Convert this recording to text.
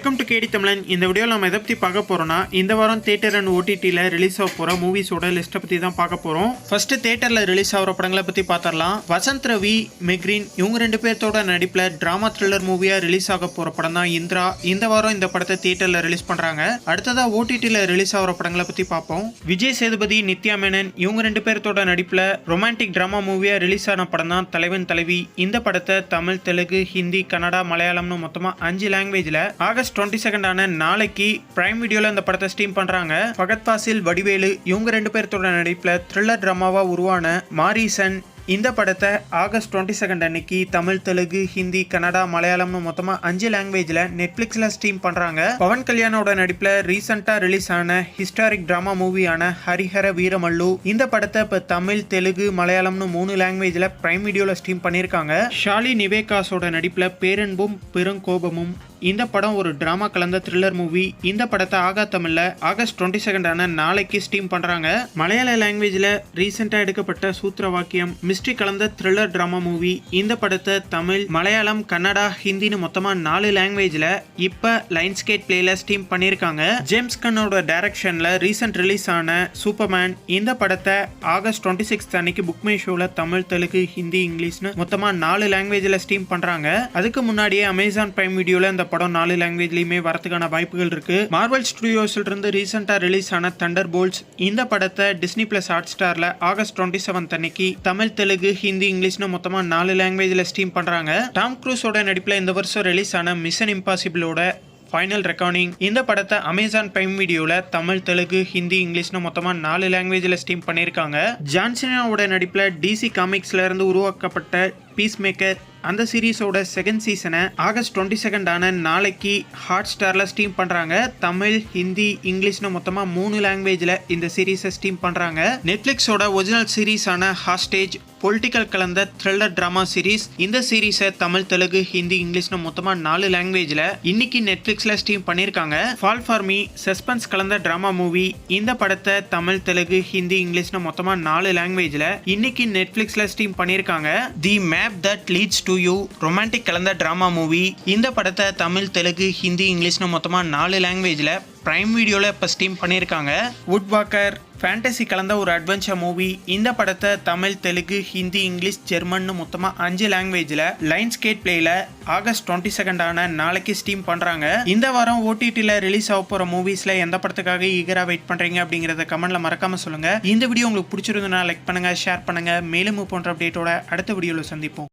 Welcome to கேடி தமிழன். இந்த வீடியோவில் நம்ம எதை பற்றி பார்க்க போகிறோம்னா, இந்த வாரம் தியேட்டர் அண்ட் ஓடிடியில் ரிலீஸ் ஆக போகிற மூவிஸோட லிஸ்ட்டை பற்றி தான் பார்க்க போகிறோம். ஃபர்ஸ்ட் தியேட்டரில் ரிலீஸ் ஆகிற படங்களை பற்றி பார்த்துடலாம். வசந்த் ரவி, மெக்ரீன் இவங்க ரெண்டு பேர்த்தோட நடிப்பில் ட்ராமா த்ரில்லர் மூவியாக ரிலீஸ் ஆக போகிற படம் தான் இந்திரா. இந்த வாரம் இந்த படத்தை தியேட்டரில் ரிலீஸ் பண்ணுறாங்க. அடுத்ததாக ஓடிடியில் ரிலீஸ் ஆகிற படங்களை பற்றி பார்ப்போம். விஜய் சேதுபதி, நித்யா மேனன் இவங்க ரெண்டு பேர்த்தோட நடிப்பில் ரொமான்டிக் ட்ராமா மூவியாக ரிலீஸ் ஆன படம் தான் தலைவன் தலைவி. இந்த படத்தை தமிழ், தெலுங்கு, ஹிந்தி, கன்னடா, மலையாளம்னு மொத்தமாக 5 லாங்குவேஜில் ஆகஸ்ட் 22 நாளைக்கு பிரைம் வீடியோல இந்த படத்தை ஸ்ட்ரீம் பண்றாங்க. ஃபகத் ஃபாசில், வடிவேலு இவங்க ரெண்டு பேர்த்தோட நடிப்புல த்ரில்லர் டிராமாவா உருவான மாரீசன் இந்த படத்தை ஆகஸ்ட் 22 அன்னைக்கு தமிழ், தெலுங்கு, ஹிந்தி, கன்னடா, மலையாளம்னு மொத்தமா 5 லாங்குவேஜ்ல நெட்ஃபிளிக்ஸ்ல ஸ்ட்ரீம் பண்றாங்க. பவன் கல்யாணோட நடிப்புல ரீசெண்டா ரிலீஸ் ஆன ஹிஸ்டாரிக் டிராமா மூவியான ஹரிஹர வீரமல்லு இந்த படத்தை இப்ப தமிழ், தெலுங்கு, மலையாளம்னு 3 லாங்குவேஜ்ல பிரைம் வீடியோல ஸ்ட்ரீம் பண்ணிருக்காங்க. ஷாலி நிவேகாஸோட நடிப்புல பேரன்பும் பெருங்கோபமும் இந்த படம் ஒரு டிராமா கலந்த த்ரில்லர் மூவி. இந்த படத்தை ஆகா தமிழ்ல ஆகஸ்ட் 22 நாளைக்கு ஸ்ட்ரீம் பண்றாங்க. மலையாள லாங்குவேஜ்ல ரீசெண்டா எடுக்கப்பட்ட சூத்திரவாக்கியம் மிஸ்ட்ரி கலந்த த்ரில்லர் டிராமா மூவி. இந்த படத்தை தமிழ், மலையாளம், கன்னடா, ஹிந்தின்னு மொத்தமா 4 லாங்குவேஜ்ல இப்ப லைன்ஸ்கேட் பிளேல ஸ்ட்ரீம் பண்ணிருக்காங்க. ஜேம்ஸ் கன்னோட டைரக்ஷன்ல ரீசெண்ட் ரிலீஸ் ஆன சூப்பர்மேன் இந்த படத்தை ஆகஸ்ட் 26 அன்னைக்கு புக் மை ஷோல தமிழ், தெலுங்கு, ஹிந்தி, இங்கிலீஷ்னு மொத்தமா 4 லாங்குவேஜ்ல ஸ்ட்ரீம் பண்றாங்க. அதுக்கு முன்னாடியே அமேசான் பிரைம் வீடியோல இந்த படம் 4 லாங்குவேஜ்லயுமே வரதுக்கான வாய்ப்புகள் இருக்கு. மார்வல் ஸ்டுடியோஸ்ல இருந்து ரீசெண்டா ரிலீஸ் ஆன தண்டர் போல்ட்ஸ் இந்த படத்தை டிஸ்னி பிளஸ் ஹாட் ஸ்டார்ல ஆகஸ்ட் 27 அன்னைக்கு தமிழ், தெலுங்கு, ஹிந்தி, இங்கிலீஷ்னு மொத்தமா 4 லாங்குவேஜ்ல ஸ்ட்ரீம் பண்றாங்க. டாம் க்ரூஸோட நடிப்புல இந்த வருஷம் ரிலீஸ் ஆன மிஷன் இம்பாசிபிளோட ஃபைனல் ரெக்கார்டிங் இந்த படத்தை அமேசான் பிரைம் வீடியோல தமிழ், தெலுங்கு, ஹிந்தி, இங்கிலீஷ்னு மொத்தமா 4 லாங்குவேஜ்ல ஸ்ட்ரீம் பண்ணிருக்காங்க. ஜான்சினாவோட நடிப்புல டிசி காமிக்ஸ்ல இருந்து உருவாக்கப்பட்ட பீஸ் மேக்கர் அந்த சீரீஸோட செகண்ட் சீசனை ஆகஸ்ட் 22 நாளைக்கு ஹாட் ஸ்டார்ல ஸ்ட்ரீம் பண்றாங்க. தமிழ், ஹிந்தி, இங்கிலீஷ்னு மொத்தமா 3 லாங்குவேஜ்ல இந்த சீரீஸை ஸ்ட்ரீம் பண்றாங்க. நெட்ஃபிளிக்ஸோட ஒரிஜினல் சீரீஸான ஹாஸ்டேஜ் பொலிட்டிக்கல் கலந்த த்ரில்லர் டிராமா சீரீஸ். இந்த சீரீஸை தமிழ், தெலுங்கு, ஹிந்தி, இங்கிலீஷ்னு மொத்தமா 4 லாங்குவேஜ்ல இன்னைக்கு நெட்ஃபிளிக்ஸ்ல ஸ்ட்ரீம் பண்ணிருக்காங்க. ஃபால் ஃபார் மீ சஸ்பென்ஸ் கலந்த டிராமா மூவி. இந்த படத்தை தமிழ், தெலுங்கு, ஹிந்தி, இங்கிலீஷ்னு மொத்தமா 4 லாங்குவேஜ்ல இன்னைக்கு நெட்ஃபிளிக்ஸ்ல ஸ்ட்ரீம் பண்ணிருக்காங்க. The map that leads to you romantic கலந்த டிராமா மூவி. இந்த படத்தை தமிழ், தெலுங்கு, ஹிந்தி, இங்கிலீஷ்னு மொத்தமா 4 லாங்குவேஜ்ல பிரைம் வீடியோல இப்ப ஸ்ட்ரீம் பண்ணிருக்காங்க. வுட் வாக்கர் ஃபேண்டசி கலந்த ஒரு அட்வென்ச்சர் மூவி. இந்த படத்தை தமிழ், தெலுங்கு, ஹிந்தி, இங்கிலீஷ், ஜெர்மன் மொத்தமா 5 லாங்குவேஜ்ல லைன்ஸ்கேட் பிளேல ஆகஸ்ட் 22 நாளைக்கு ஸ்ட்ரீம் பண்றாங்க. இந்த வாரம் ஓடிடில ரிலீஸ் ஆக போற மூவிஸ்ல எந்த படத்துக்காக ஈகரா வெயிட் பண்றீங்க அப்படிங்கறத கமெண்ட்ல மறக்காம சொல்லுங்க. இந்த வீடியோ உங்களுக்கு பிடிச்சிருந்தா லைக் பண்ணுங்க, ஷேர் பண்ணுங்க. மேலும் போன்ற அப்டேட்டோட அடுத்த வீடியோல சந்திப்போம்.